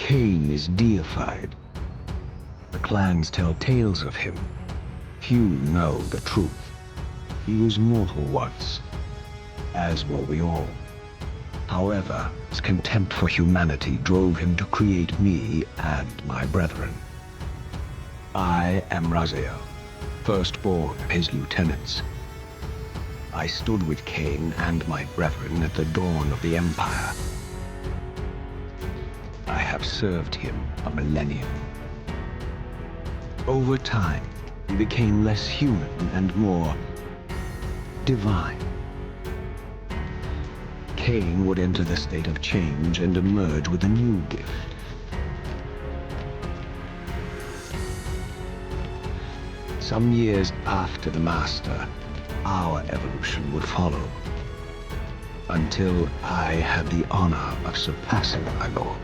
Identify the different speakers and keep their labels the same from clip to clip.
Speaker 1: Kain is deified. The clans tell tales of him. Few know the truth. He was mortal once, as were we all. However, his contempt for humanity drove him to create me and my brethren. I am Raziel, firstborn of his lieutenants. I stood with Kain and my brethren at the dawn of the Empire. I have served him a millennium. Over time, he became less human and more divine. Kain would enter the state of change and emerge with a new gift. Some years after the Master, our evolution would follow, until I had the honor of surpassing my lord.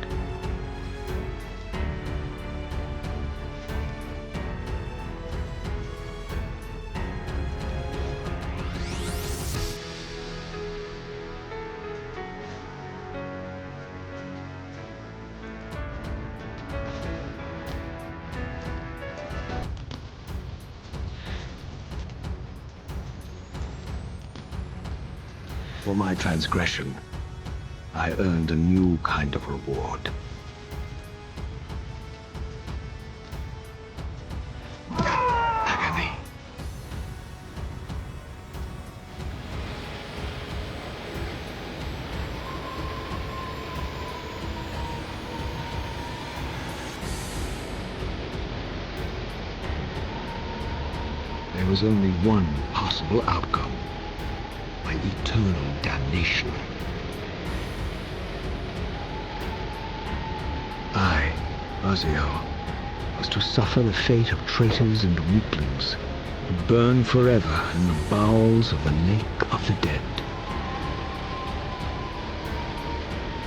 Speaker 1: For my transgression, I earned a new kind of reward. Agony. There was only one possible outcome. My eternal damnation. I, Raziel, was to suffer the fate of traitors and weaklings, to burn forever in the bowels of the lake of the dead.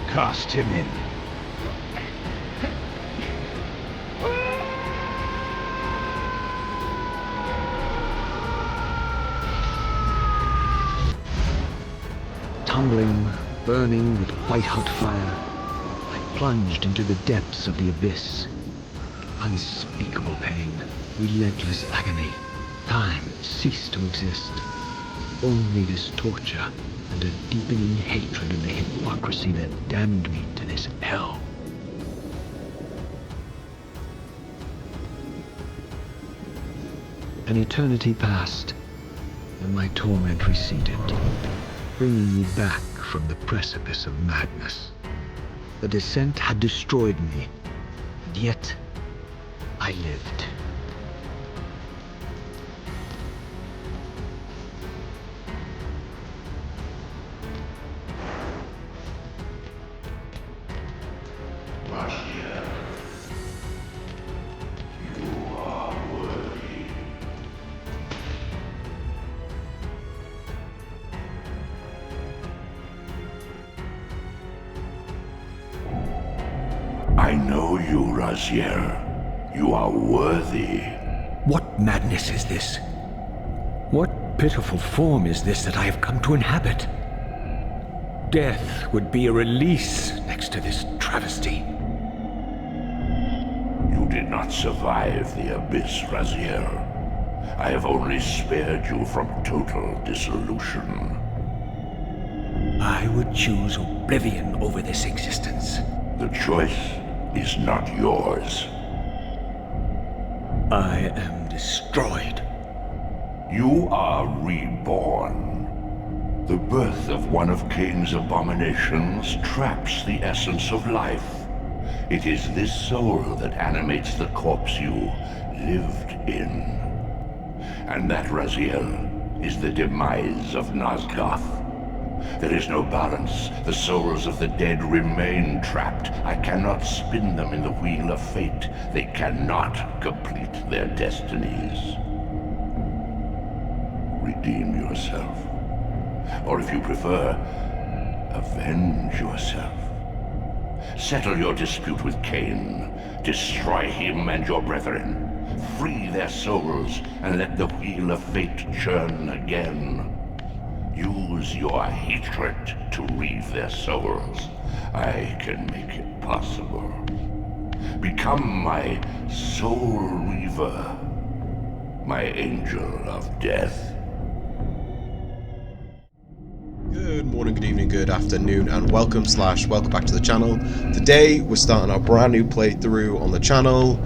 Speaker 1: Cast him in. Tumbling, burning with white-hot fire, I plunged into the depths of the abyss. Unspeakable pain, relentless agony. Time ceased to exist. Only this torture and a deepening hatred of the hypocrisy that damned me to this hell. An eternity passed, and my torment receded, bringing me back from the precipice of madness. The descent had destroyed me, and yet I lived.
Speaker 2: I know you, Raziel. You are worthy.
Speaker 1: What madness is this? What pitiful form is this that I have come to inhabit? Death would be a release next to this travesty.
Speaker 2: You did not survive the abyss, Raziel. I have only spared you from total dissolution.
Speaker 1: I would choose oblivion over this existence.
Speaker 2: The choice is not yours.
Speaker 1: I am destroyed.
Speaker 2: You are reborn. The birth of one of Kain's abominations traps the essence of life. It is this soul that animates the corpse you lived in. And that, Raziel, is the demise of Nosgoth. There is no balance. The souls of the dead remain trapped. I cannot spin them in the wheel of fate. They cannot complete their destinies. Redeem yourself. Or if you prefer, avenge yourself. Settle your dispute with Kain. Destroy him and your brethren. Free their souls and let the wheel of fate churn again. Use your hatred to reave their souls. I can make it possible. Become my soul Reaver, my angel of death.
Speaker 3: Good morning, good evening, good afternoon, and welcome back to the channel. Today we're starting our brand new playthrough on the channel,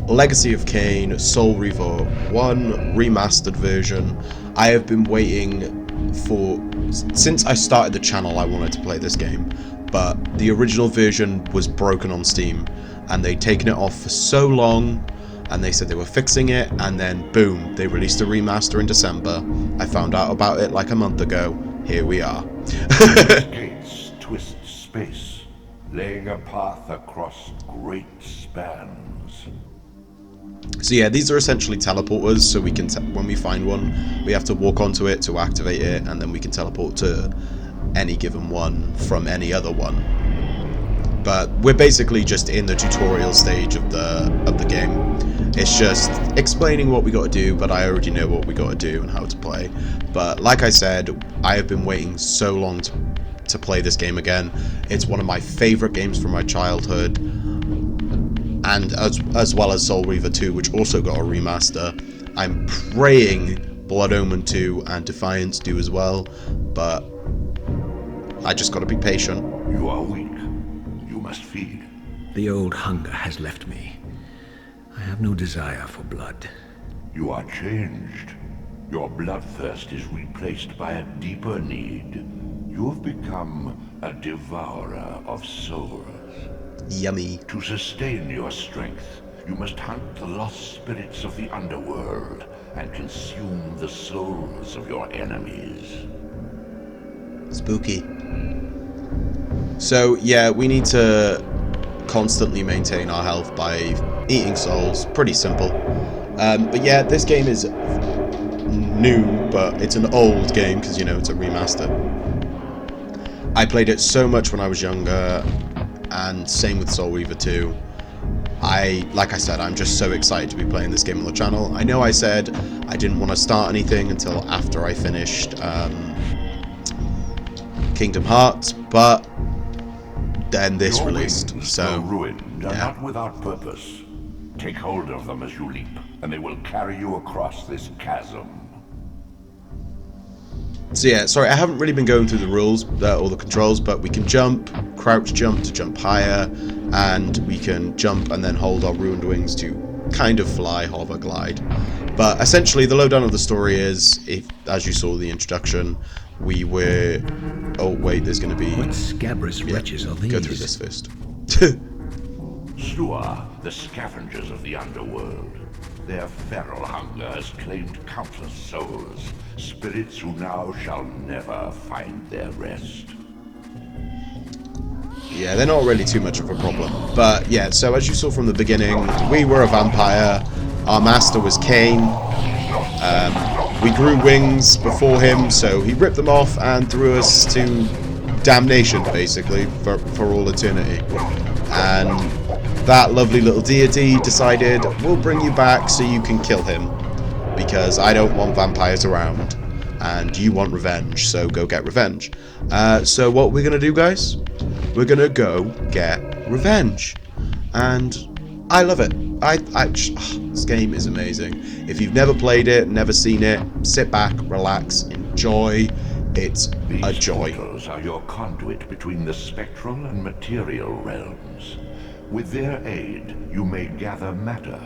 Speaker 3: Legacy of Kain, Soul Reaver 1 remastered version. I have been waiting since I started the channel. I wanted to play this game, but the original version was broken on Steam and they'd taken it off for so long, and they said they were fixing it, and then boom, they released a remaster in December. I found out about it like a month ago. Here we are.
Speaker 2: Gates twist space, laying a path across great spans.
Speaker 3: So yeah, these are essentially teleporters, so we can, when we find one, we have to walk onto it to activate it, and then we can teleport to any given one from any other one. But we're basically just in the tutorial stage of the game. It's just explaining what we got to do, but I already know what we got to do and how to play. But like I said, I have been waiting so long to play this game again. It's one of my favourite games from my childhood, and as well as Soul Reaver 2, which also got a remaster. I'm praying Blood Omen 2 and Defiance do as well, but I just got to be patient.
Speaker 2: You are weak. You must feed.
Speaker 1: The old hunger has left me. I have no desire for blood.
Speaker 2: You are changed. Your bloodthirst is replaced by a deeper need. You have become a devourer of souls.
Speaker 3: Yummy.
Speaker 2: To sustain your strength, you must hunt the lost spirits of the underworld and consume the souls of your enemies.
Speaker 3: Spooky. So yeah, we need to constantly maintain our health by eating souls. Pretty simple. But yeah, this game is new, but it's an old game because, you know, it's a remaster. I played it so much when I was younger, and same with Soul Reaver 2. Like I said, I'm just so excited to be playing this game on the channel. I know I said I didn't want to start anything until after I finished Kingdom Hearts, but then this
Speaker 2: Your
Speaker 3: released,
Speaker 2: wings,
Speaker 3: so
Speaker 2: though ruined, are
Speaker 3: yeah.
Speaker 2: not without purpose. Take hold of them as you leap, and they will carry you across this chasm.
Speaker 3: So yeah, sorry, I haven't really been going through the rules or the controls, but we can jump, crouch jump to jump higher, and we can jump and then hold our ruined wings to kind of fly, hover, glide. But essentially, the lowdown of the story is, as you saw the introduction, we were... Oh wait, there's going to be...
Speaker 1: What scabrous wretches are these?
Speaker 3: Go through this first.
Speaker 2: Slua, the scavengers of the underworld. Their feral hunger has claimed countless souls, spirits who now shall never find their rest.
Speaker 3: Yeah, they're not really too much of a problem. But yeah, so as you saw from the beginning, we were a vampire. Our master was Kain. We grew wings before him, so he ripped them off and threw us to damnation, basically, for all eternity. And that lovely little deity decided, we'll bring you back so you can kill him, because I don't want vampires around, and you want revenge, so go get revenge. So what we're going to do, guys, we're going to go get revenge. And I love it. This game is amazing. If you've never played it, never seen it, sit back, relax, enjoy. It's a joy.
Speaker 2: These portals are your conduit between the spectral and material realms. With their aid, you may gather matter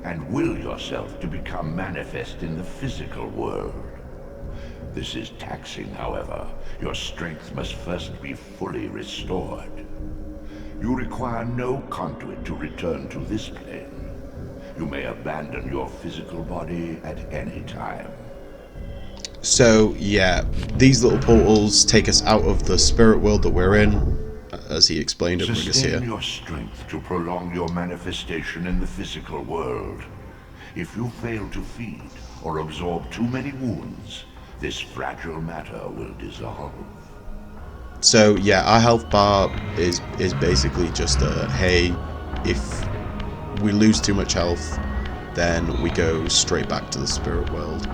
Speaker 2: and will yourself to become manifest in the physical world. This is taxing, however. Your strength must first be fully restored. You require no conduit to return to this plane. You may abandon your physical body at any time.
Speaker 3: So yeah, these little portals take us out of the spirit world that we're in, as he explained, and bring us here.
Speaker 2: Sustain your strength to prolong your manifestation in the physical world. If you fail to feed or absorb too many wounds, this fragile matter will dissolve.
Speaker 3: So yeah, our health bar is basically just a, hey, if we lose too much health, then we go straight back to the spirit world.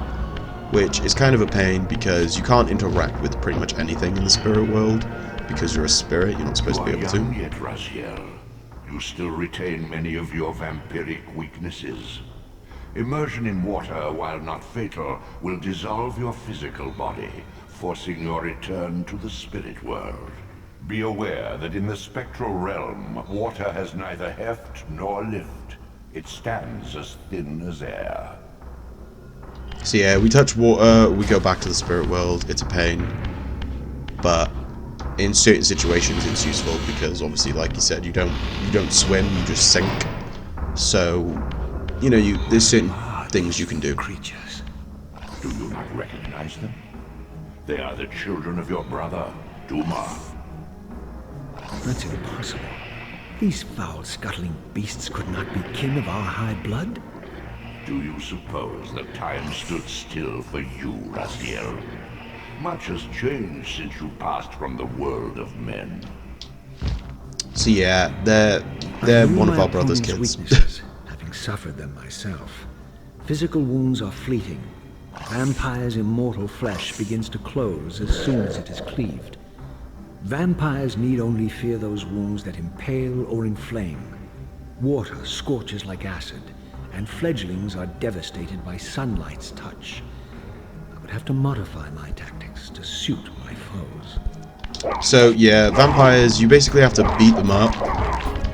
Speaker 3: Which is kind of a pain because you can't interact with pretty much anything in the spirit world because you're a spirit, you're not supposed to be able to.
Speaker 2: Yet, Raziel. You still retain many of your vampiric weaknesses. Immersion in water, while not fatal, will dissolve your physical body, forcing your return to the spirit world. Be aware that in the spectral realm, water has neither heft nor lift. It stands as thin as air.
Speaker 3: So yeah, we touch water, we go back to the spirit world. It's a pain, but in certain situations it's useful because obviously, like you said, you don't swim, you just sink. So you know, there's certain things you can do.
Speaker 1: Creatures.
Speaker 2: Do you not recognize them? They are the children of your brother, Duma.
Speaker 1: That's impossible. These foul, scuttling beasts could not be kin of our high blood.
Speaker 2: Do you suppose that time stood still for you, Raziel? Much has changed since you passed from the world of men.
Speaker 3: So yeah, they're one of our brother's kids.
Speaker 1: Weaknesses, having suffered them myself. Physical wounds are fleeting. Vampire's immortal flesh begins to close as soon as it is cleaved. Vampires need only fear those wounds that impale or inflame. Water scorches like acid, and fledglings are devastated by sunlight's touch. I would have to modify my tactics to suit my foes.
Speaker 3: So yeah, vampires, you basically have to beat them up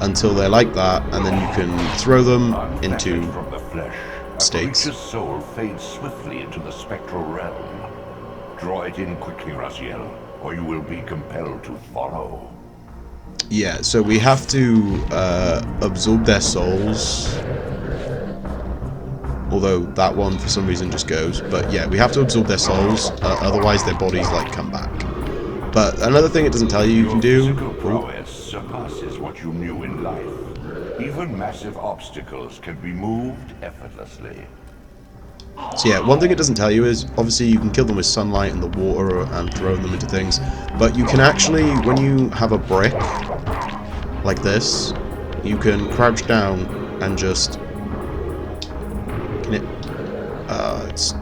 Speaker 3: until they're like that, and then you can throw them into
Speaker 2: from the flesh,
Speaker 3: states.
Speaker 2: A creature's soul fades swiftly into the spectral realm. Draw it in quickly, Raziel, or you will be compelled to follow.
Speaker 3: Yeah, so we have to absorb their souls. Although that one for some reason just goes. But yeah, we have to absorb their souls, otherwise their bodies like come back. But another thing it doesn't tell you can do.
Speaker 2: Physical prowess surpasses what you knew in life. Even massive obstacles can be moved effortlessly.
Speaker 3: So yeah, one thing it doesn't tell you is, obviously you can kill them with sunlight and the water and throw them into things, but you can actually, when you have a brick, like this, you can crouch down and just... Can it... it's...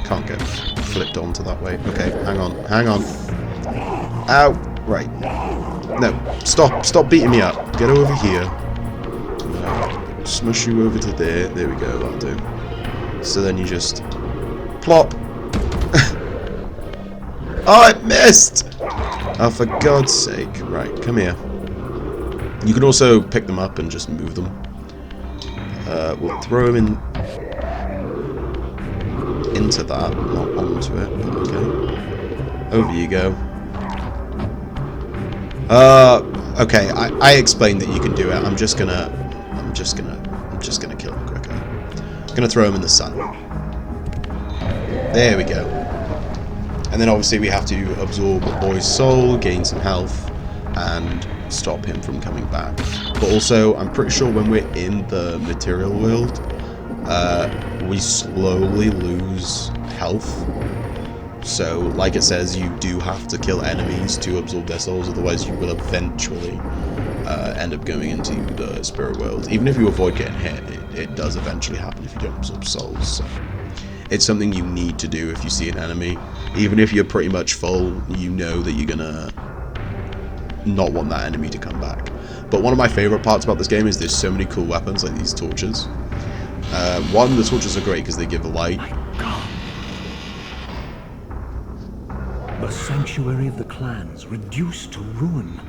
Speaker 3: Can't get flipped onto that way. Okay, hang on. Ow! Right. No, stop beating me up. Get over here. Smush you over to there. There we go, that'll do. So then you just plop. Oh, it missed! Oh, for God's sake. Right, come here. You can also pick them up and just move them. We'll throw them into that, not onto it, but okay. Over you go. Okay, I explained that you can do it. I'm just gonna kill him quicker. Gonna throw him in the sun. There we go. And then obviously we have to absorb the boy's soul, gain some health, and stop him from coming back. But also, I'm pretty sure when we're in the material world, we slowly lose health. So, like it says, you do have to kill enemies to absorb their souls, otherwise you will eventually end up going into the spirit world. Even if you avoid getting hit, it does eventually happen if you don't absorb souls. So it's something you need to do if you see an enemy. Even if you're pretty much full, you know that you're gonna not want that enemy to come back. But one of my favourite parts about this game is there's so many cool weapons, like these torches. One, the torches are great because they give light.
Speaker 1: My God. The sanctuary of the clans reduced to ruin.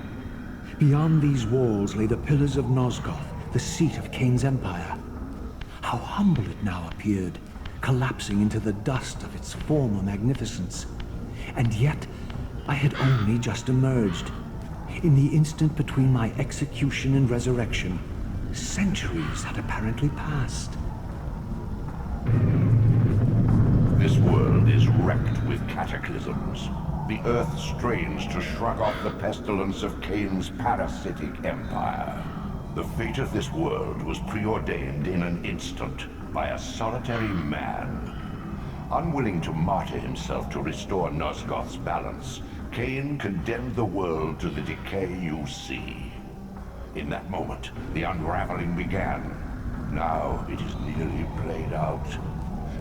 Speaker 1: Beyond these walls lay the pillars of Nosgoth, the seat of Kain's empire. How humble it now appeared, collapsing into the dust of its former magnificence. And yet, I had only just emerged. In the instant between my execution and resurrection, centuries had apparently passed.
Speaker 2: This world is wrecked with cataclysms. The earth strains to shrug off the pestilence of Kain's parasitic empire. The fate of this world was preordained in an instant by a solitary man. Unwilling to martyr himself to restore Nosgoth's balance, Kain condemned the world to the decay you see. In that moment, the unraveling began. Now it is nearly played out.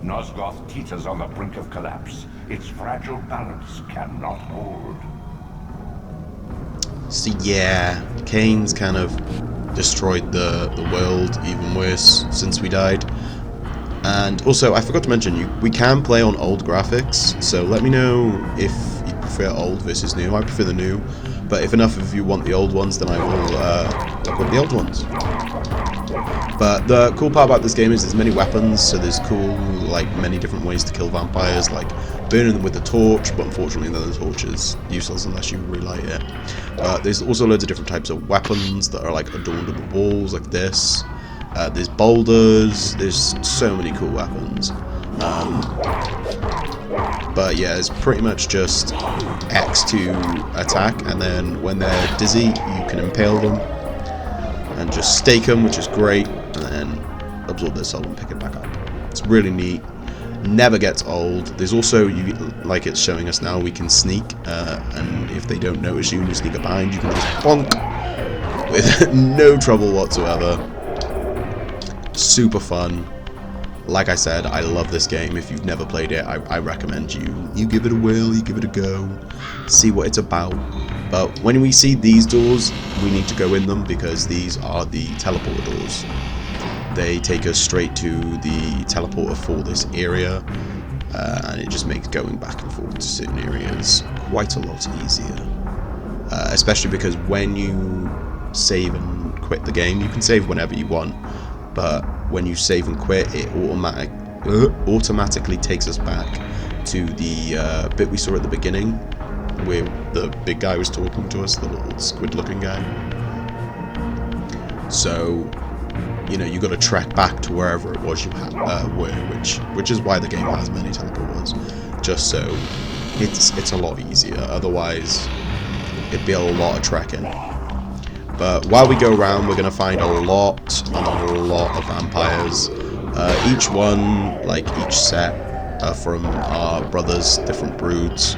Speaker 2: Nosgoth teeters on the brink of collapse. Its fragile balance cannot hold.
Speaker 3: So yeah, Kain's kind of destroyed the world even worse since we died. And also, I forgot to mention, we can play on old graphics, so let me know if you prefer old versus new. I prefer the new, but if enough of you want the old ones, then I will look up the old ones. But the cool part about this game is there's many weapons, so there's many different ways to kill vampires, like burning them with a torch, but unfortunately then the torch is useless unless you relight it. There's also loads of different types of weapons that are like adorned on the walls, like this. There's boulders, there's so many cool weapons. But yeah, it's pretty much just X to attack, and then when they're dizzy, you can impale them and just stake them, which is great, and then absorb their soul and pick it back up. It's really neat. Never gets old. There's also, like it's showing us now, we can sneak, and if they don't notice you and you sneak up behind, you can just bonk with no trouble whatsoever. Super fun. Like I said, I love this game. If you've never played it, I recommend you give it a whirl, you give it a go, see what it's about. But when we see these doors, we need to go in them because these are the teleporter doors. They take us straight to the teleporter for this area, and it just makes going back and forth to certain areas quite a lot easier. Especially because when you save and quit the game, you can save whenever you want, but when you save and quit, it automatically takes us back to the bit we saw at the beginning, where the big guy was talking to us, the little squid-looking guy. So, you know, you got to trek back to wherever it was you were, which is why the game has many teleporters, just so it's a lot easier. Otherwise, it'd be a lot of trekking. But while we go around, we're going to find a lot of vampires. Each one, like each set, are from our brothers' different broods.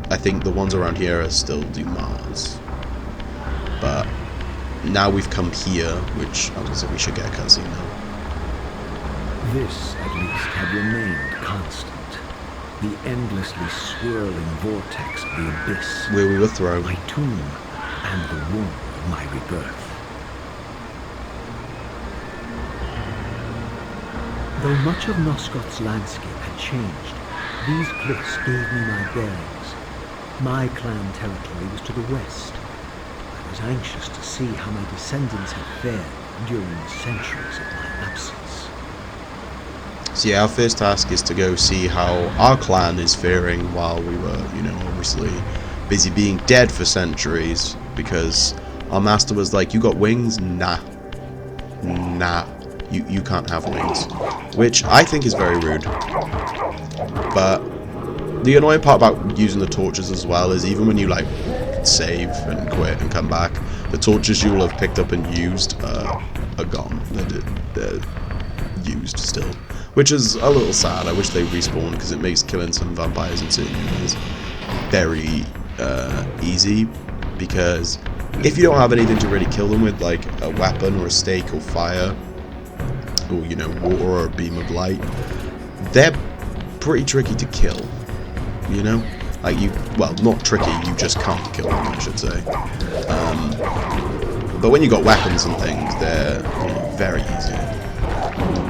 Speaker 3: I think the ones around here are still Dumas. But now we've come here, which obviously we should get a cutscene now.
Speaker 1: This, at least, had remained constant. The endlessly swirling vortex of the abyss.
Speaker 3: Where we were thrown.
Speaker 1: My tomb and the womb of my rebirth. Though much of Nosgoth's landscape had changed, these cliffs gave me my bearings. My clan territory was to the west. I was anxious to see how my descendants had fared during the centuries of my absence.
Speaker 3: So yeah, our first task is to go see how our clan is faring while we were, you know, obviously busy being dead for centuries, because our master was like, you got wings? Nah. You can't have wings. Which I think is very rude. But the annoying part about using the torches as well is even when you like save and quit and come back, the torches you will have picked up and used are gone. They're used still. Which is a little sad. I wish they respawned, because it makes killing some vampires in certain areas very easy. Because if you don't have anything to really kill them with, like a weapon or a stake or fire, or, you know, water or a beam of light, they're pretty tricky to kill, you know? Like, well, not tricky, you just can't kill them, I should say. But when you got weapons and things, they're, you know, very easy.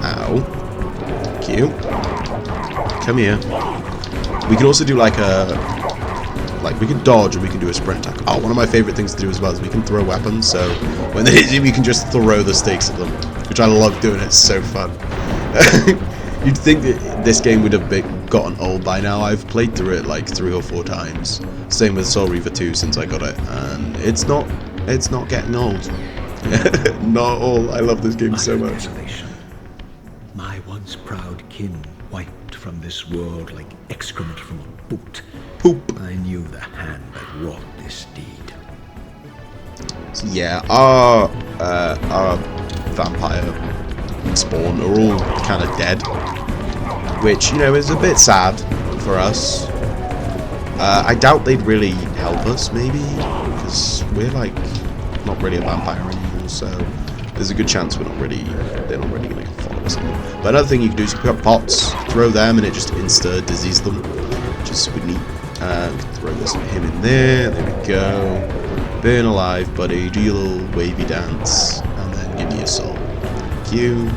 Speaker 3: Ow. Thank you. Come here. We can also do like we can dodge and we can do a sprint attack. Oh, one of my favorite things to do as well is we can throw weapons, so when they hit you, we can just throw the stakes at them, which I love doing. It's so fun. You'd think that this game would have gotten old by now. I've played through it like 3 or 4 times. Same with Reaver 2 since I got it, and it's not getting old. Not at all. I love this game so much.
Speaker 1: My once proud kin wiped from this world like excrement from a boot.
Speaker 3: Poop.
Speaker 1: I knew the hand that wrought this deed.
Speaker 3: So yeah, our vampire spawn are all kind of dead, which, you know, is a bit sad for us. I doubt they'd really help us, maybe, because we're like not really a vampire anymore, so there's a good chance they're not really going to follow us anymore. But another thing you can do is pick up pots, throw them, and it just insta-disease them, which is super neat. Throw him in there we go. Burn alive, buddy. Do your little wavy dance, and then give me your soul. Thank you.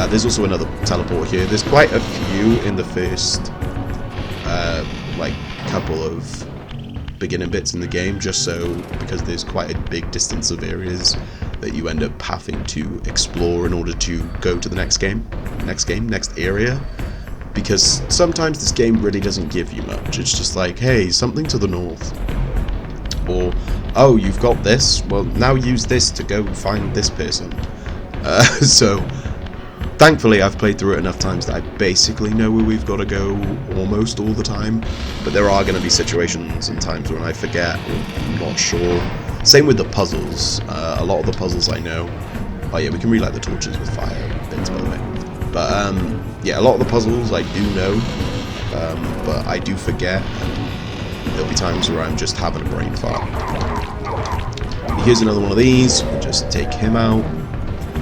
Speaker 3: There's also another teleport here. There's quite a few in the first, like, couple of beginning bits in the game, just so because there's quite a big distance of areas that you end up having to explore in order to go to the next area. Because sometimes this game really doesn't give you much. It's just like, hey, something to the north. Or, oh, you've got this? Well, now use this to go find this person. So, thankfully, I've played through it enough times that I basically know where we've got to go almost all the time. But there are going to be situations and times when I forget or I'm not sure. Same with the puzzles. A lot of the puzzles I know. Oh yeah, we can relight the torches with fire bits, by the way. But, yeah, a lot of the puzzles I do know, but I do forget, and there'll be times where I'm just having a brain fart. Here's another one of these, we'll just take him out.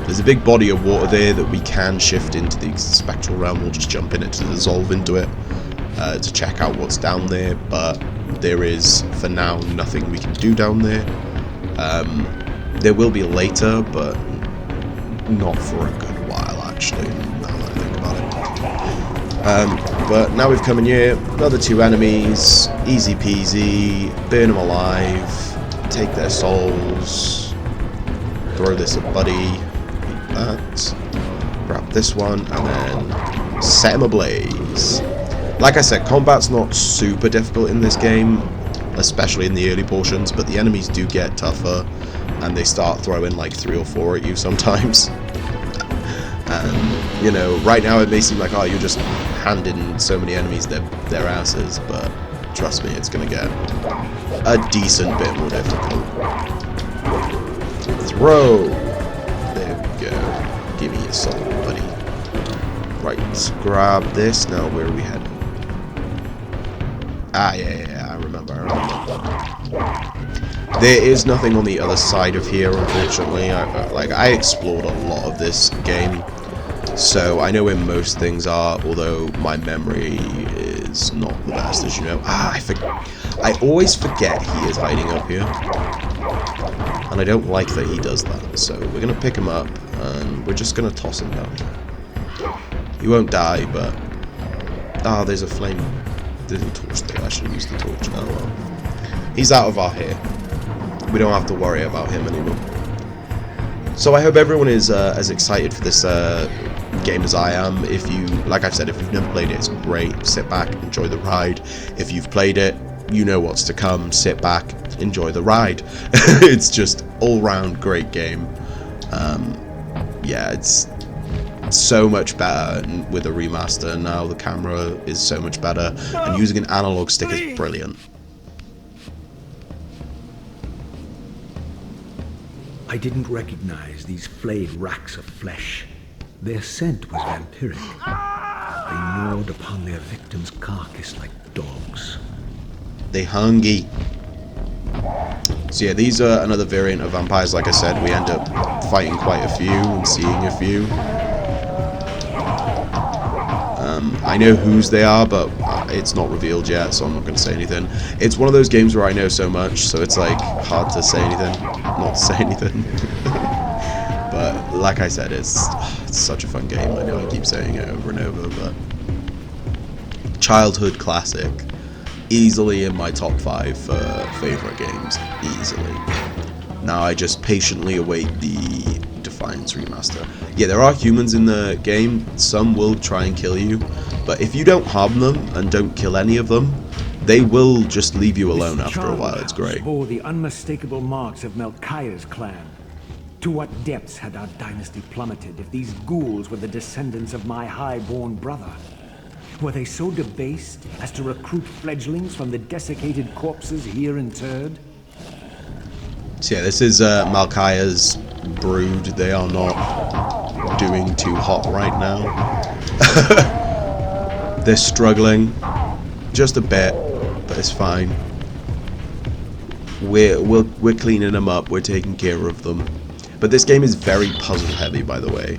Speaker 3: There's a big body of water there that we can shift into the spectral realm. We'll just jump in it to dissolve into it, to check out what's down there, but there is, for now, nothing we can do down there. There will be later, but not for a good while, actually. But now we've come in here, another 2 enemies, easy peasy, burn them alive, take their souls, throw this at Buddy, eat that, grab this one, and then set him ablaze. Like I said, combat's not super difficult in this game, especially in the early portions, but the enemies do get tougher, and they start throwing like 3 or 4 at you sometimes. And, you know, right now it may seem like, oh, you're just handing so many enemies their asses, but trust me, it's going to get a decent bit more difficult. Throw! There we go. Give me your soul, buddy. Right, grab this. Now, where are we heading? Ah, yeah, I remember. There is nothing on the other side of here, unfortunately. I explored a lot of this game, so I know where most things are, although my memory is not the best, as you know. I always forget he is hiding up here, and I don't like that he does that, so we're going to pick him up, and we're just going to toss him down here. He won't die, but... Ah, there's a flame. There's a torch there. I should have used the torch. Oh well. He's out of our hair. We don't have to worry about him anymore. So I hope everyone is as excited for this game as I am. If you, like I've said, if you've never played it, it's great. Sit back, enjoy the ride. If you've played it, you know what's to come. Sit back, enjoy the ride. It's just all-round great game. Yeah, it's so much better with a remaster. Now the camera is so much better, and using an analog stick is brilliant.
Speaker 1: I didn't recognize these flayed racks of flesh. Their scent was vampiric. They gnawed upon their victim's carcass like dogs.
Speaker 3: They hungry. So yeah, these are another variant of vampires. Like I said, we end up fighting quite a few and seeing a few. I know whose they are, but it's not revealed yet, so I'm not going to say anything. It's one of those games where I know so much, so it's like hard to say anything, not to say anything. But like I said, it's such a fun game. I know I keep saying it over and over, but childhood classic, easily in my top 5 favorite games, easily. Now I just patiently await the Defiance remaster. Yeah, there are humans in the game. Some will try and kill you, but if you don't harm them and don't kill any of them, they will just leave you alone after a while. It's great.
Speaker 4: Bore the unmistakable marks of Melchiah's clan. To what depths had our dynasty plummeted if these ghouls were the descendants of my high-born brother? Were they so debased as to recruit fledglings from the desiccated corpses here interred?
Speaker 3: So yeah, this is Melchiah's brood. They are not doing too hot right now. They're struggling just a bit, but it's fine. We're cleaning them up. We're taking care of them. But this game is very puzzle heavy, by the way.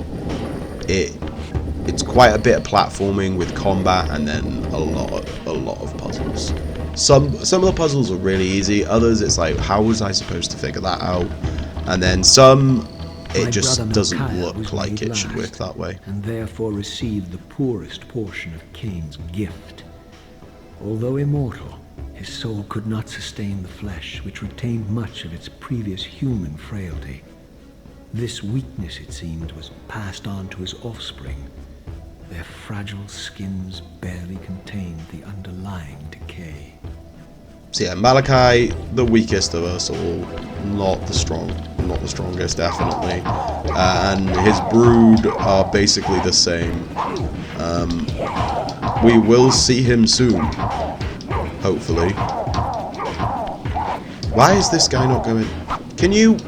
Speaker 3: It's quite a bit of platforming with combat, and then a lot of puzzles. Some of the puzzles are really easy, others it's like, how was I supposed to figure that out? And then some, it just doesn't look like it should work that way.
Speaker 4: And therefore received the poorest portion of Kain's gift. Although immortal, his soul could not sustain the flesh, which retained much of its previous human frailty. This weakness, it seemed, was passed on to his offspring. Their fragile skins barely contained the underlying decay.
Speaker 3: So yeah, Malachi, the weakest of us all, not the strongest, definitely. And his brood are basically the same. We will see him soon, hopefully. Why is this guy not going? Can you?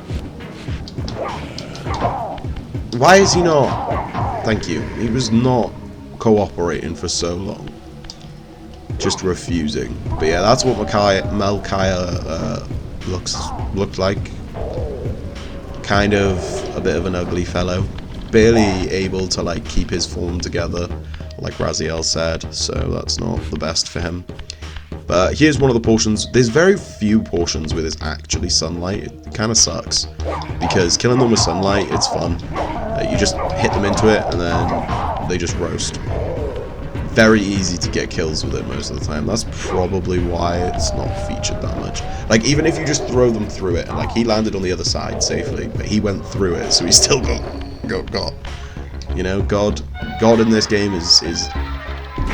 Speaker 3: Why is he not? Thank you. He was not cooperating for so long. Just refusing. But yeah, that's what Malkia looked like. Kind of a bit of an ugly fellow. Barely able to like keep his form together, like Raziel said, so that's not the best for him. But here's one of the portions. There's very few portions where there's actually sunlight. It kind of sucks, because killing them with sunlight, it's fun. You just hit them into it and then they just roast. Very easy to get kills with it most of the time. That's probably why it's not featured that much. Like, even if you just throw them through it, and like he landed on the other side safely, but he went through it, so he still got. You know, God in this game is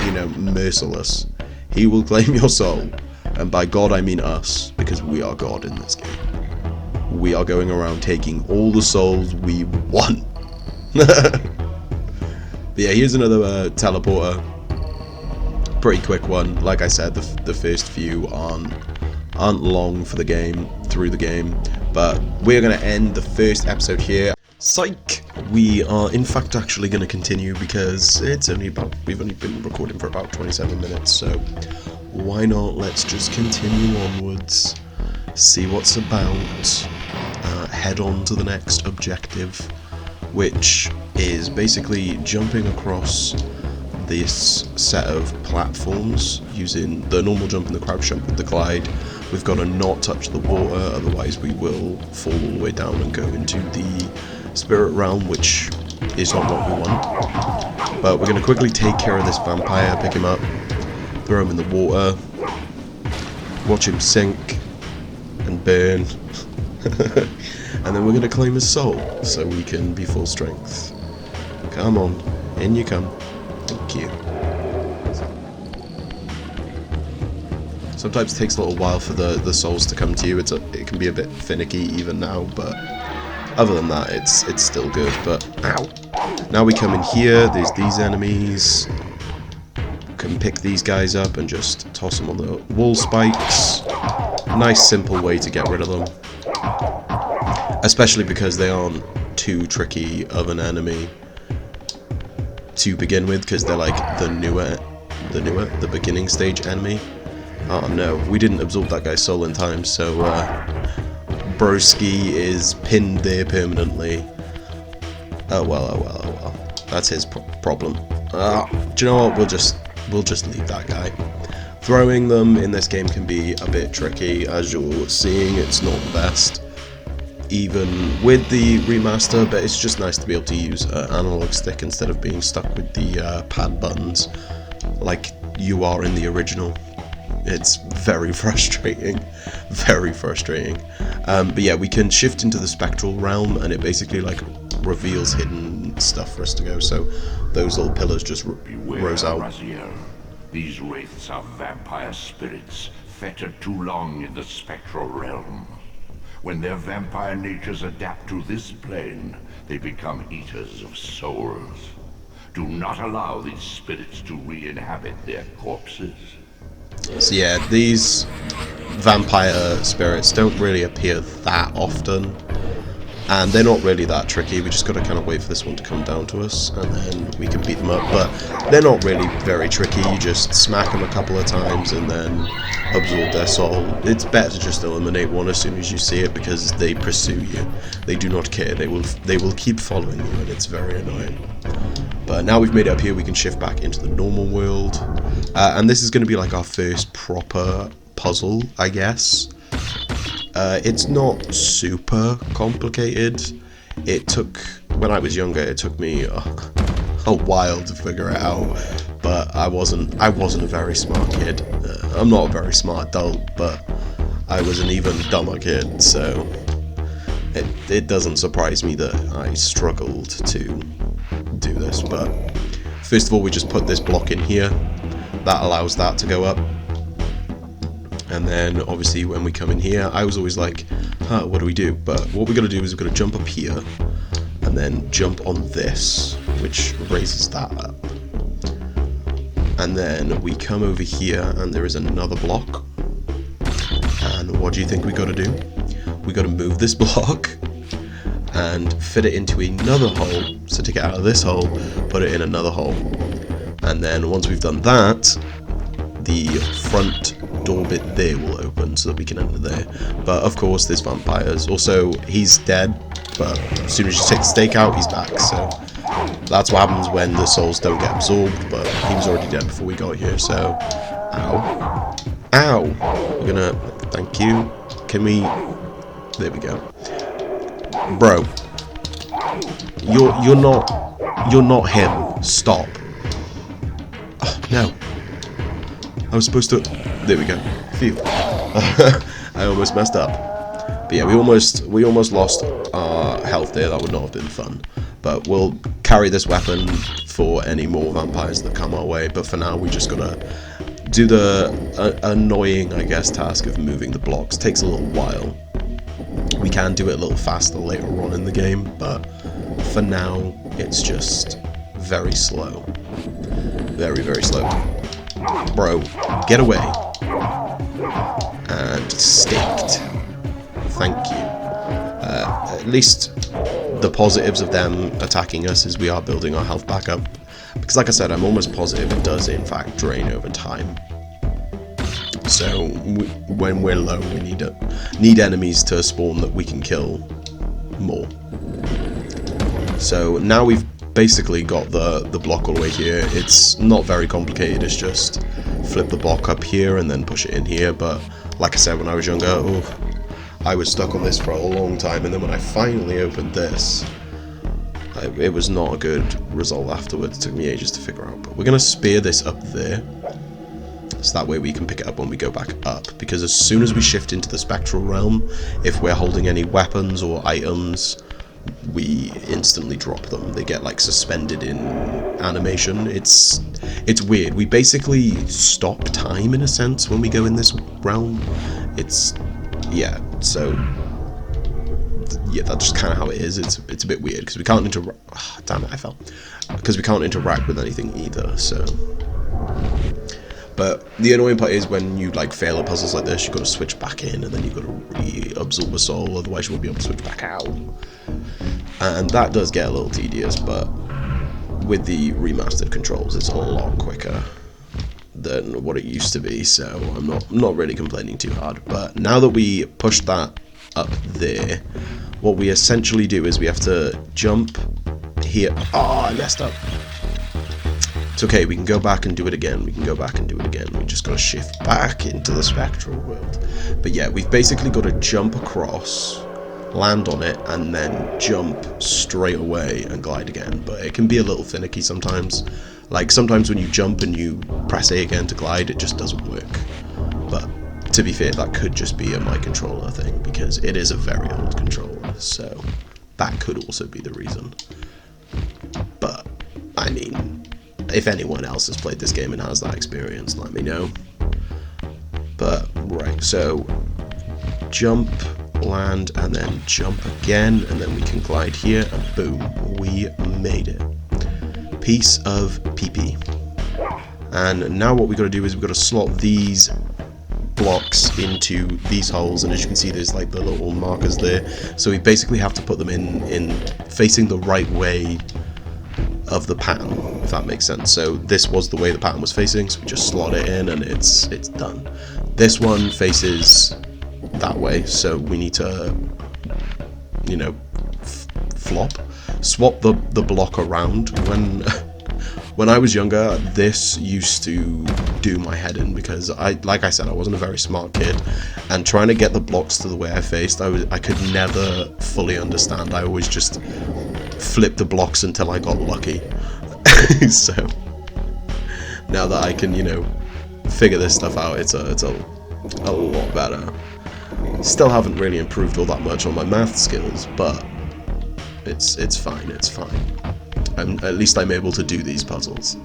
Speaker 3: you know, merciless. He will claim your soul, and by God I mean us, because we are God in this game. We are going around taking all the souls we want. But yeah, here's another teleporter. Pretty quick one. Like I said, the first few aren't long for the game, through the game, but we're going to end the first episode here. Psych! We are in fact actually going to continue, because we've only been recording for about 27 minutes, so why not? Let's just continue onwards, see what's about, head on to the next objective, which is basically jumping across this set of platforms using the normal jump and the crouch jump with the glide. We've got to not touch the water, otherwise we will fall all the way down and go into the spirit realm, which is not what we want. But we're going to quickly take care of this vampire, pick him up, throw him in the water, watch him sink and burn, and then we're going to claim his soul so we can be full strength. Come on, in you come. Thank you. Sometimes it takes a little while for the souls to come to you. It can be a bit finicky even now, but other than that, it's still good. But ow! Now we come in here. There's these enemies. Can pick these guys up and just toss them on the wall spikes. Nice simple way to get rid of them, especially because they aren't too tricky of an enemy to begin with, because they're like the beginning stage enemy. Oh no, we didn't absorb that guy's soul in time, so Broski is pinned there permanently. Oh well. That's his problem. Do you know what? We'll just leave that guy. Throwing them in this game can be a bit tricky, as you're seeing. It's not the best, even with the remaster, but it's just nice to be able to use an analog stick instead of being stuck with the pad buttons like you are in the original. It's very frustrating, very frustrating. But yeah, we can shift into the spectral realm, and it basically like reveals hidden stuff for us to go. So those little pillars just rose out.
Speaker 2: Raziel. These wraiths are vampire spirits fettered too long in the spectral realm. When their vampire natures adapt to this plane, they become eaters of souls. Do not allow these spirits to re-inhabit their corpses.
Speaker 3: So yeah, these vampire spirits don't really appear that often, and they're not really that tricky. We just gotta kind of wait for this one to come down to us, and then we can beat them up. But they're not really very tricky. You just smack them a couple of times and then absorb their soul. It's better to just eliminate one as soon as you see it, because they pursue you. They do not care. They will keep following you, and it's very annoying. But now we've made it up here, we can shift back into the normal world. And this is going to be like our first proper puzzle, I guess. It's not super complicated. It took, when I was younger, it took me a while to figure it out, but I wasn't a very smart kid. I'm not a very smart adult, but I was an even dumber kid, so it doesn't surprise me that I struggled to do this. But first of all, we just put this block in here. That allows that to go up. And then obviously when we come in here, I was always like, what do we do? But what we're going to do is we're going to jump up here and then jump on this, which raises that up. And then we come over here and there is another block. And what do you think we got to do? We got to move this block and fit it into another hole. So to get out of this hole, put it in another hole. And then once we've done that, the front door bit there will open so that we can enter there. But of course there's vampires. Also, he's dead, but as soon as you take the stake out, he's back. So that's what happens when the souls don't get absorbed, but he was already dead before we got here. So ow, ow. We're gonna, thank you. Can we, there we go. Bro, you're not him. Stop. Oh, no, I was supposed to, there we go. Phew. I almost messed up. But yeah, we almost lost our health there. That would not have been fun. But we'll carry this weapon for any more vampires that come our way. But for now, we just gotta do the annoying, I guess, task of moving the blocks. Takes a little while. We can do it a little faster later on in the game, but for now, it's just very slow. Very, very slow. Bro, get away. And staked. Thank you. At least the positives of them attacking us is we are building our health back up. Because like I said, I'm almost positive it does in fact drain over time. So when we're low, we need enemies to spawn that we can kill more. So now we've basically got the block all the way here. It's not very complicated. It's just flip the block up here and then push it in here. But like I said, when I was younger, I was stuck on this for a long time, and then when I finally opened this, it was not a good result afterwards. It took me ages to figure out. But we're going to spear this up there, so that way we can pick it up when we go back up. Because as soon as we shift into the spectral realm, if we're holding any weapons or items, we instantly drop them. They get like suspended in animation. It's weird. We basically stop time in a sense when we go in this realm. Yeah, so yeah, that's just kind of how it is. It's a bit weird because we can't interact. Oh, damn it, I fell. Because we can't interact with anything either. So, but the annoying part is when you like fail at puzzles like this, you've got to switch back in, and then you've got to reabsorb a soul. Otherwise, you won't be able to switch back out. And that does get a little tedious, but with the remastered controls, it's a lot quicker than what it used to be, so I'm not really complaining too hard. But now that we push that up there, what we essentially do is we have to jump here. Oh, I messed up. It's okay, we can go back and do it again. We can go back and do it again. We just gotta shift back into the spectral world. But yeah, we've basically got to jump across, land on it, and then jump straight away and glide again. But it can be a little finicky sometimes. Like sometimes when you jump and you press A again to glide, it just doesn't work. But to be fair, that could just be a my controller thing, because it is a very old controller, so that could also be the reason. But I mean, if anyone else has played this game and has that experience, let me know. But right, so jump, land, and then jump again, and then we can glide here, and boom, we made it. Piece of PP. And now what we got to do is we've got to slot these blocks into these holes, and as you can see, there's like the little markers there. So we basically have to put them in facing the right way of the pattern, if that makes sense. So this was the way the pattern was facing, so we just slot it in, and it's done. This one faces that way, so we need to, you know, swap the block around When I was younger, this used to do my head in because like I said, I wasn't a very smart kid, and trying to get the blocks to the way I faced, I could never fully understand. I always just flipped the blocks until I got lucky. So now that I can, you know, figure this stuff out, it's a lot better. Still haven't really improved all that much on my math skills, but it's fine. It's fine. At least I'm able to do these puzzles.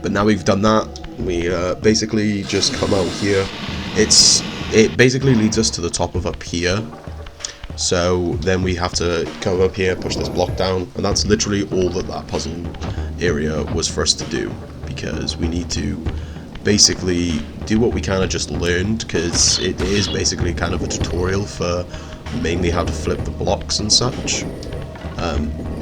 Speaker 3: But now we've done that, we basically just come out here. It basically leads us to the top of up here. So then we have to come up here, push this block down, and that's literally all that puzzle area was for us to do, because we need to basically do what we kind of just learned, because it is basically kind of a tutorial for mainly how to flip the blocks and such.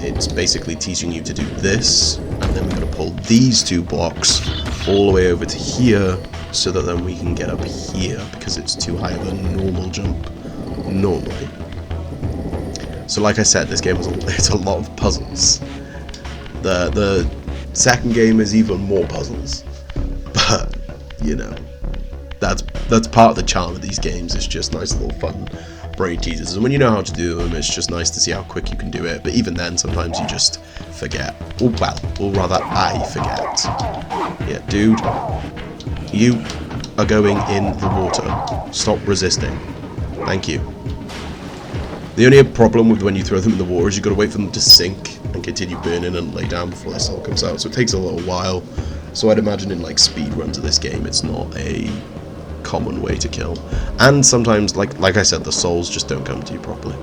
Speaker 3: It's basically teaching you to do this, and then we're going to pull these two blocks all the way over to here, so that then we can get up here, because it's too high of a normal jump normally. So like I said, this game it's a lot of puzzles. The second game is even more puzzles, but you know, that's part of the charm of these games. It's just nice little fun brain teasers, and when you know how to do them, it's just nice to see how quick you can do it. But even then, sometimes you just forget. Or rather I forget. Yeah, dude, you are going in the water. Stop resisting. Thank you. The only problem with when you throw them in the water is you've got to wait for them to sink and continue burning and lay down before this all comes out. So it takes a little while. So I'd imagine in like speed runs of this game, it's not a common way to kill. And sometimes, like I said, the souls just don't come to you properly,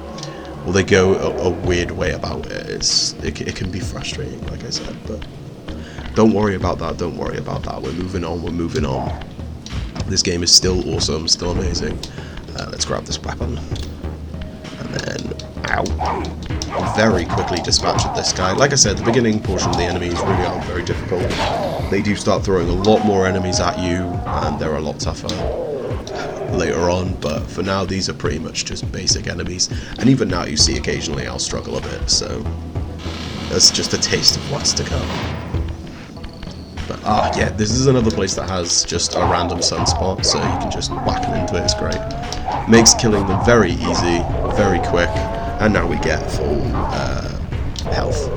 Speaker 3: or they go a weird way about it. It can be frustrating, like I said, but don't worry about that. Don't worry about that. We're moving on. We're moving on. This game is still awesome, still amazing. Let's grab this weapon, and then ow, very quickly dispatch this guy. Like I said, the beginning portion of the enemies really aren't very difficult. They do start throwing a lot more enemies at you, and they're a lot tougher later on, but for now these are pretty much just basic enemies, and even now you see occasionally I'll struggle a bit, so that's just a taste of what's to come. But yeah, this is another place that has just a random sunspot, so you can just whack them into it. It's great. Makes killing them very easy, very quick, and now we get full health.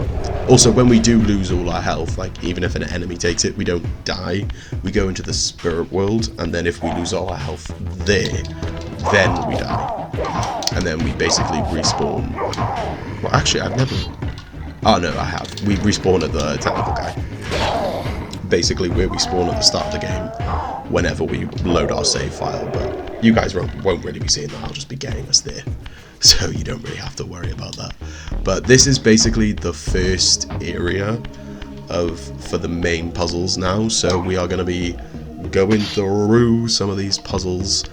Speaker 3: Also, when we do lose all our health, like even if an enemy takes it, we don't die. We go into the spirit world, and then if we lose all our health there, then we die. And then we basically respawn. Well, actually, I've never... Oh no, I have. We respawn at the technical guy. Basically where we spawn at the start of the game, whenever we load our save file, but you guys won't really be seeing that. I'll just be getting us there. So you don't really have to worry about that. But this is basically the first area for the main puzzles now. So we are going to be going through some of these puzzles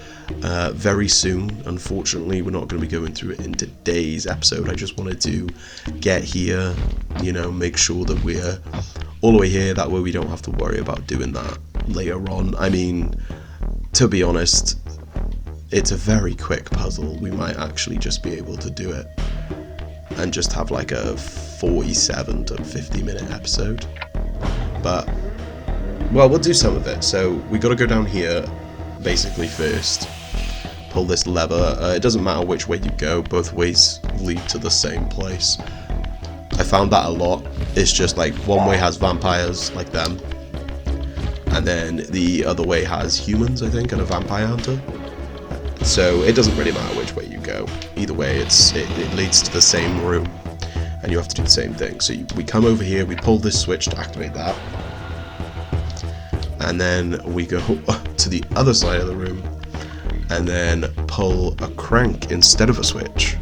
Speaker 3: very soon. Unfortunately, we're not going to be going through it in today's episode. I just wanted to get here, you know, make sure that we're all the way here. That way we don't have to worry about doing that later on. I mean, to be honest, it's a very quick puzzle. We might actually just be able to do it and just have like a 47 to 50 minute episode. But, well, we'll do some of it. So we got to go down here basically first, pull this lever. It doesn't matter which way you go, both ways lead to the same place. I found that a lot. It's just like one way has vampires like them, and then the other way has humans, I think, and a vampire hunter. So it doesn't really matter which way you go. Either way, it leads to the same room, and you have to do the same thing. So we come over here, we pull this switch to activate that, and then we go to the other side of the room, and then pull a crank instead of a switch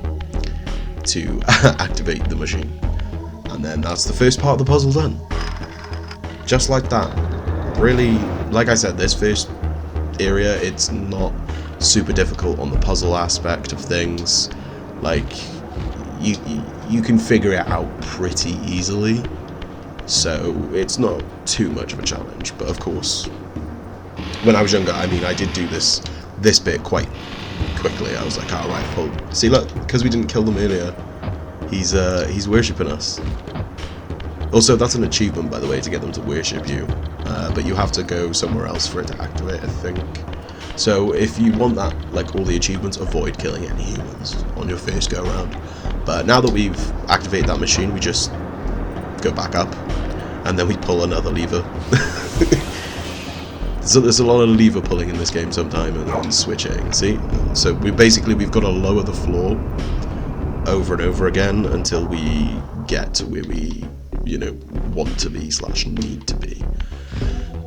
Speaker 3: to activate the machine. And then that's the first part of the puzzle done. Just like that. Really, like I said, this first area, it's not super difficult on the puzzle aspect of things. Like, you can figure it out pretty easily, so it's not too much of a challenge. But of course, when I was younger, I mean, I did do this bit quite quickly. I was like, alright, pull. See, look, because we didn't kill them earlier, he's worshipping us. Also, that's an achievement, by the way, to get them to worship you. But you have to go somewhere else for it to activate, I think. So if you want that, like all the achievements, avoid killing any humans on your first go around. But now that we've activated that machine, we just go back up, and then we pull another lever. So there's a lot of lever pulling in this game sometime, and then switching, see? So we've got to lower the floor over and over again until we get to where we, want to be / need to be.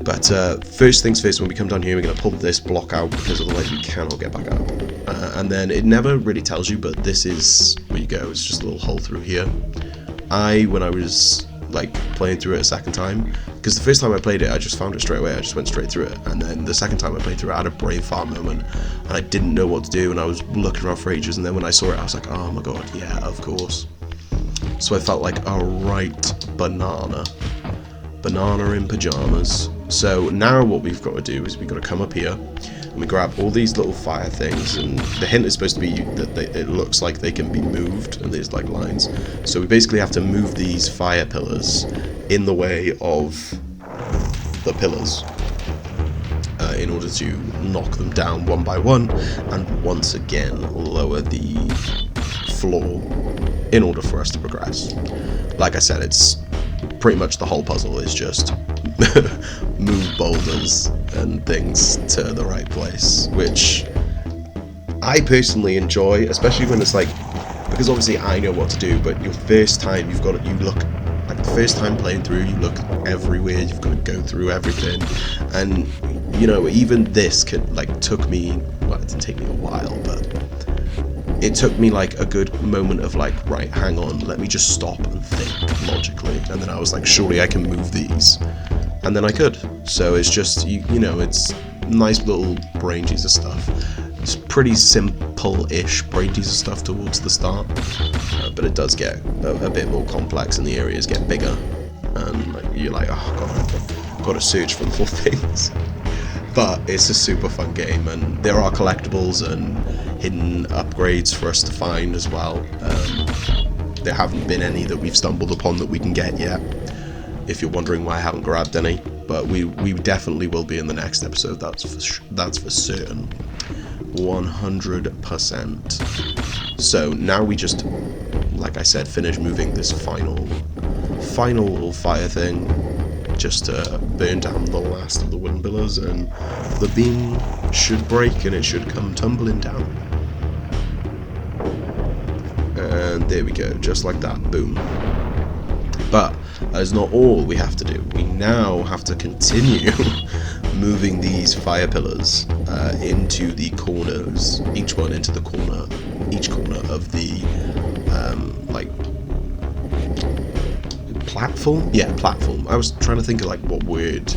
Speaker 3: But first things first, when we come down here, we're going to pull this block out, because otherwise we cannot get back up. And then it never really tells you, but this is where you go. It's just a little hole through here. When I was like playing through it a second time, because the first time I played it, I just found it straight away. I just went straight through it. And then the second time I played through it, I had a brain fart moment, and I didn't know what to do, and I was looking around for ages. And then when I saw it, I was like, oh my god, yeah, of course. So I felt like a right banana in pajamas. So now what we've got to do is we've got to come up here and we grab all these little fire things, and the hint is supposed to be that it looks like they can be moved, and there's like lines. So we basically have to move these fire pillars in the way of the pillars in order to knock them down one by one, and once again lower the floor in order for us to progress. Like I said, it's pretty much the whole puzzle is just move boulders and things to the right place, which I personally enjoy, especially when it's like, because obviously I know what to do, but your first time you look like the first time playing through, you look everywhere, you've got to go through everything, and even this took me, well, it didn't take me a while, but it took me like a good moment of like, right, hang on, let me just stop and think logically, and then I was like, surely I can move these, and then I could. So it's just, it's nice little brain teaser stuff. It's pretty simple-ish brain teaser stuff towards the start, but it does get a bit more complex, and the areas get bigger, and you're like, oh god, I've got to search for more things. But it's a super fun game, and there are collectibles and hidden upgrades for us to find as well. There haven't been any that we've stumbled upon that we can get yet, if you're wondering why I haven't grabbed any, but we definitely will be in the next episode, that's for certain, 100%. So now we just, like I said, finish moving this final little fire thing, just to burn down the last of the wooden pillars, and the beam should break and it should come tumbling down. And there we go, just like that, boom. But that is not all we have to do. We now have to continue moving these fire pillars into the corners, each one into the corner, each corner of the platform? Yeah, platform. I was trying to think of what word,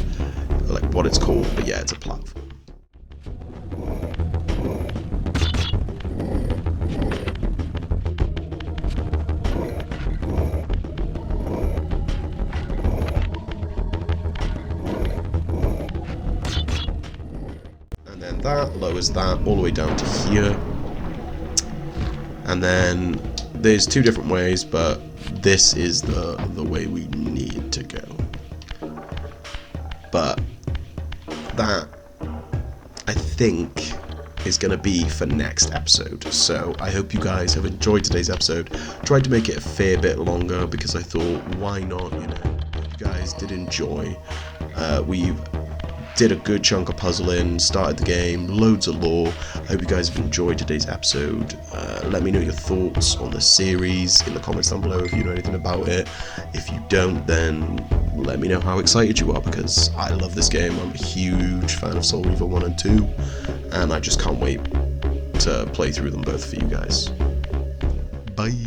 Speaker 3: what it's called, but yeah, it's a platform. And then that lowers that all the way down to here. And then there's two different ways, but this is the way we need to go. But that, I think, is going to be for next episode. So I hope you guys have enjoyed today's episode. Tried to make it a fair bit longer because I thought, why not, Hope you guys did enjoy. We did a good chunk of puzzling, started the game, loads of lore. I hope you guys have enjoyed today's episode. Let me know your thoughts on the series in the comments down below if you know anything about it. If you don't, then let me know how excited you are, because I love this game. I'm a huge fan of Soul Reaver 1 and 2, and I just can't wait to play through them both for you guys. Bye!